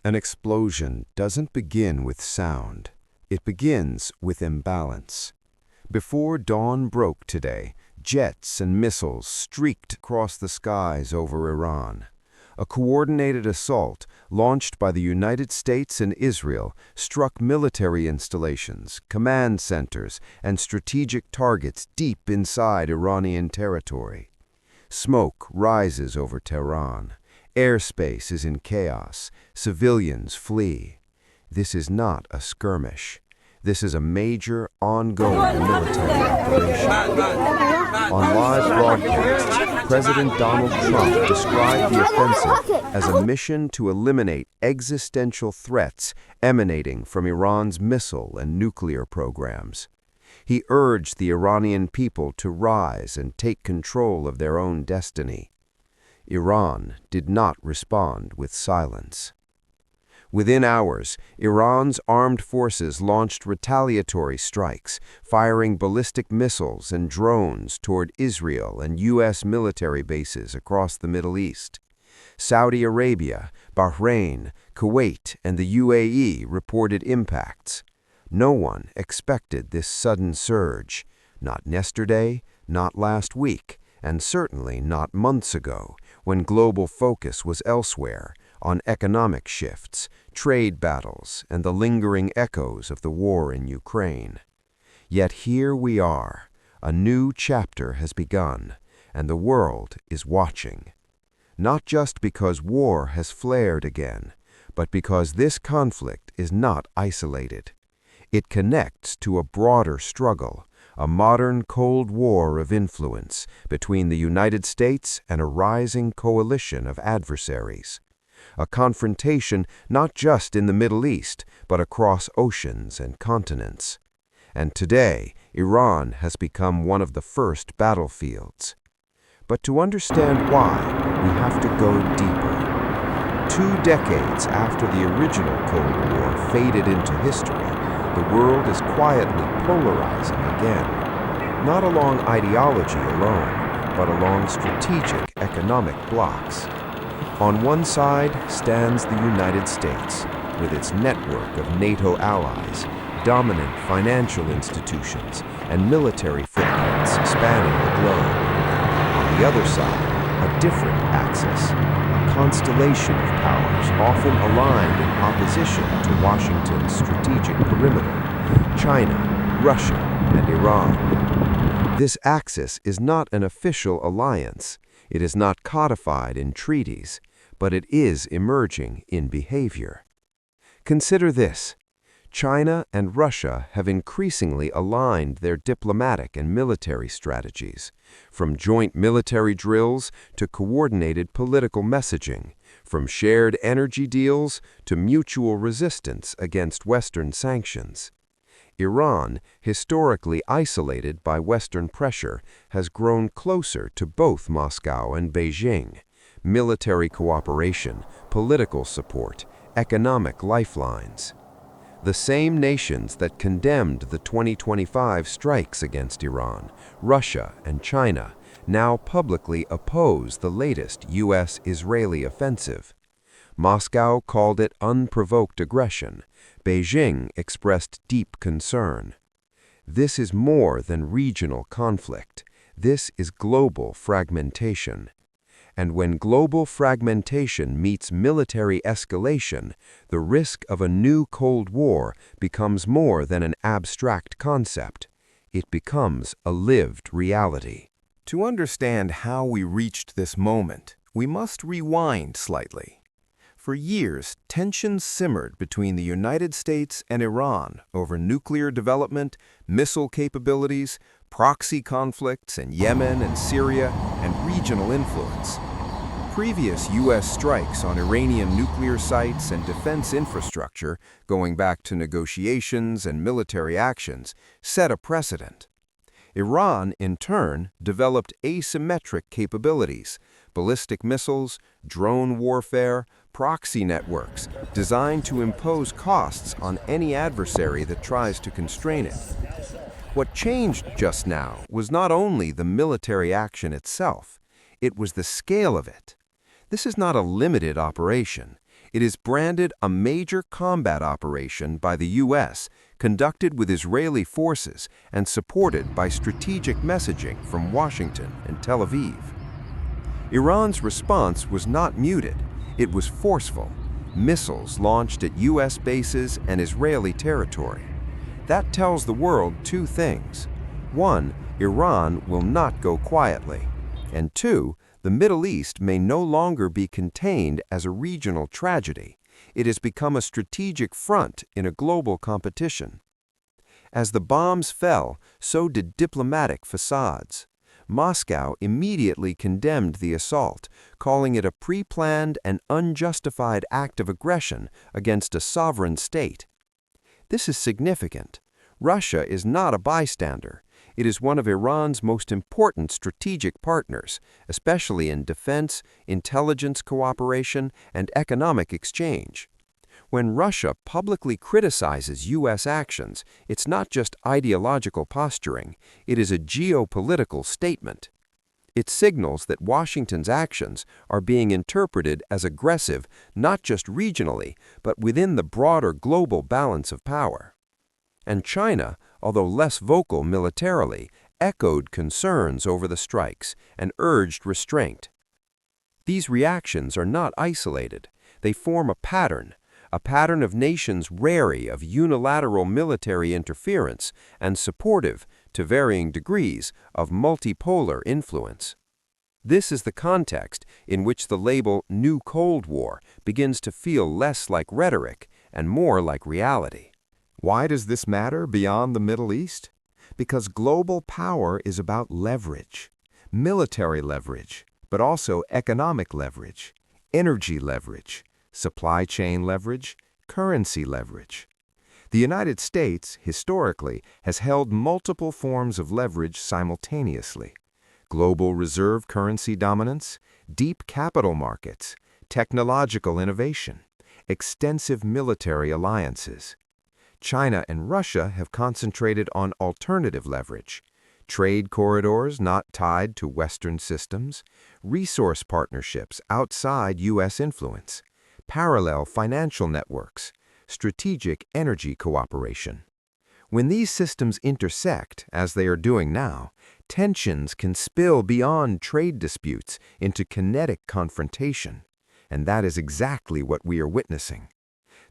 An explosion doesn't begin with sound. It begins with imbalance. Before dawn broke today, jets and missiles streaked across the skies over Iran. A coordinated assault, launched by the United States and Israel, struck military installations, command centers, and strategic targets deep inside Iranian territory. Smoke rises over Tehran. Airspace is in chaos. Civilians flee. This is not a skirmish. This is a major, ongoing military operation. On live broadcast, President Donald Trump described the offensive as a mission to eliminate existential threats emanating from Iran's missile and nuclear programs. He urged the Iranian people to rise and take control of their own destiny. Iran did not respond with silence. Within hours, Iran's armed forces launched retaliatory strikes, firing ballistic missiles and drones toward Israel and U.S. military bases across the Middle East. Saudi Arabia, Bahrain, Kuwait, and the UAE reported impacts. No one expected this sudden surge, not yesterday, not last week, and certainly not months ago, when global focus was elsewhere, on economic shifts, trade battles, and the lingering echoes of the war in Ukraine. Yet here we are. A new chapter has begun, and the world is watching. Not just because war has flared again, but because this conflict is not isolated. It connects to a broader struggle, a modern Cold War of influence between the United States and a rising coalition of adversaries. A confrontation not just in the Middle East, but across oceans and continents. And today, Iran has become one of the first battlefields. But to understand why, we have to go deeper. 2 decades after the original Cold War faded into history, the world is quietly polarizing again, not along ideology alone, but along strategic economic blocs. On one side stands the United States, with its network of NATO allies, dominant financial institutions, and military footprints spanning the globe. On the other side, a different axis, a constellation of powers often aligned in opposition to Washington's strategic perimeter: China, Russia, and Iran. This axis is not an official alliance. It is not codified in treaties, but it is emerging in behavior. Consider this. China and Russia have increasingly aligned their diplomatic and military strategies, from joint military drills to coordinated political messaging, from shared energy deals to mutual resistance against Western sanctions. Iran, historically isolated by Western pressure, has grown closer to both Moscow and Beijing. Military cooperation, political support, economic lifelines. The same nations that condemned the 2025 strikes against Iran, Russia, and China, now publicly oppose the latest U.S.-Israeli offensive. Moscow called it unprovoked aggression. Beijing expressed deep concern. This is more than regional conflict. This is global fragmentation. And when global fragmentation meets military escalation, the risk of a new Cold War becomes more than an abstract concept. It becomes a lived reality. To understand how we reached this moment, we must rewind slightly. For years, tensions simmered between the United States and Iran over nuclear development, missile capabilities, proxy conflicts in Yemen and Syria, and regional influence. Previous U.S. strikes on Iranian nuclear sites and defense infrastructure, going back to negotiations and military actions, set a precedent. Iran, in turn, developed asymmetric capabilities: ballistic missiles, drone warfare, proxy networks, designed to impose costs on any adversary that tries to constrain it. What changed just now was not only the military action itself, it was the scale of it. This is not a limited operation. It is branded a major combat operation by the U.S., conducted with Israeli forces and supported by strategic messaging from Washington and Tel Aviv. Iran's response was not muted, it was forceful. Missiles launched at U.S. bases and Israeli territory. That tells the world two things. One, Iran will not go quietly. And two, the Middle East may no longer be contained as a regional tragedy. It has become a strategic front in a global competition. As the bombs fell, so did diplomatic facades. Moscow immediately condemned the assault, calling it a pre-planned and unjustified act of aggression against a sovereign state. This is significant. Russia is not a bystander. It is one of Iran's most important strategic partners, especially in defense, intelligence cooperation, and economic exchange. When Russia publicly criticizes U.S. actions, it's not just ideological posturing, it is a geopolitical statement. It signals that Washington's actions are being interpreted as aggressive not just regionally, but within the broader global balance of power. And China, although less vocal militarily, echoed concerns over the strikes and urged restraint. These reactions are not isolated. They form a pattern of nations wary of unilateral military interference and supportive, to varying degrees, of multipolar influence. This is the context in which the label New Cold War begins to feel less like rhetoric and more like reality. Why does this matter beyond the Middle East? Because global power is about leverage, military leverage, but also economic leverage, energy leverage, supply chain leverage, currency leverage. The United States, historically, has held multiple forms of leverage simultaneously: global reserve currency dominance, deep capital markets, technological innovation, extensive military alliances. China and Russia have concentrated on alternative leverage, trade corridors not tied to Western systems, resource partnerships outside U.S. influence, parallel financial networks, strategic energy cooperation. When these systems intersect, as they are doing now, tensions can spill beyond trade disputes into kinetic confrontation, and that is exactly what we are witnessing.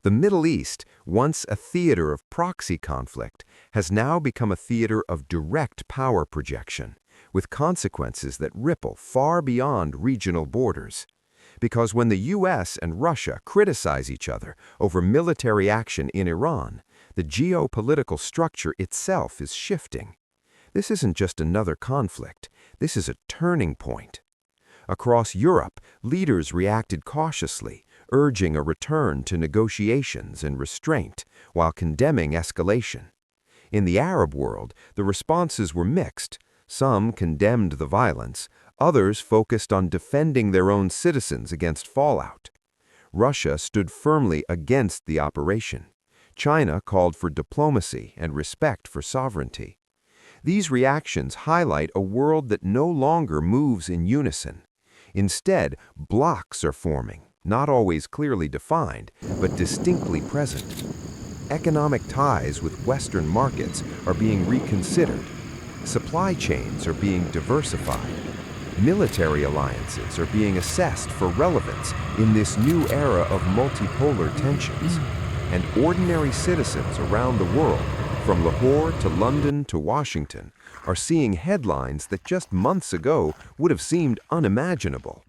The Middle East, once a theater of proxy conflict, has now become a theater of direct power projection, with consequences that ripple far beyond regional borders. Because when the U.S. and Russia criticize each other over military action in Iran, the geopolitical structure itself is shifting. This isn't just another conflict, this is a turning point. Across Europe, leaders reacted cautiously, urging a return to negotiations and restraint, while condemning escalation. In the Arab world, the responses were mixed. Some condemned the violence, others focused on defending their own citizens against fallout. Russia stood firmly against the operation. China called for diplomacy and respect for sovereignty. These reactions highlight a world that no longer moves in unison. Instead, blocs are forming, not always clearly defined, but distinctly present. Economic ties with Western markets are being reconsidered. Supply chains are being diversified. Military alliances are being assessed for relevance in this new era of multipolar tensions. And ordinary citizens around the world, from Lahore to London to Washington, are seeing headlines that just months ago would have seemed unimaginable.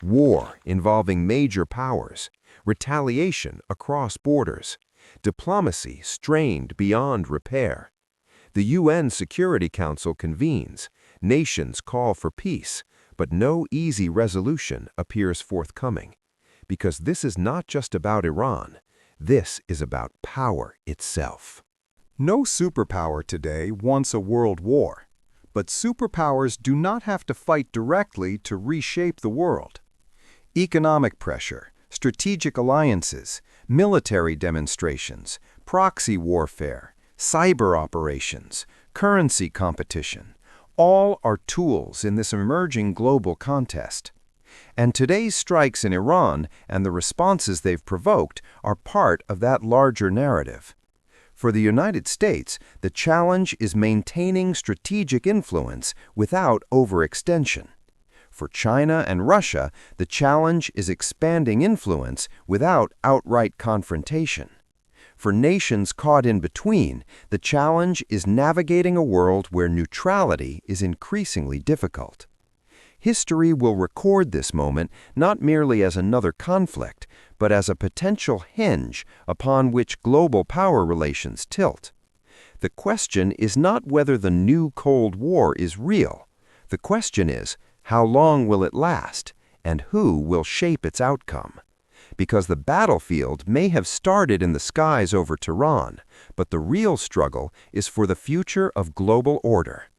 War involving major powers, retaliation across borders, diplomacy strained beyond repair. The UN Security Council convenes, nations call for peace, but no easy resolution appears forthcoming. Because this is not just about Iran, this is about power itself. No superpower today wants a world war, but superpowers do not have to fight directly to reshape the world. Economic pressure, strategic alliances, military demonstrations, proxy warfare, cyber operations, currency competition, all are tools in this emerging global contest. And today's strikes in Iran and the responses they've provoked are part of that larger narrative. For the United States, the challenge is maintaining strategic influence without overextension. For China and Russia, the challenge is expanding influence without outright confrontation. For nations caught in between, the challenge is navigating a world where neutrality is increasingly difficult. History will record this moment not merely as another conflict, but as a potential hinge upon which global power relations tilt. The question is not whether the new Cold War is real. The question is, how long will it last, and who will shape its outcome? Because the battlefield may have started in the skies over Tehran, but the real struggle is for the future of global order.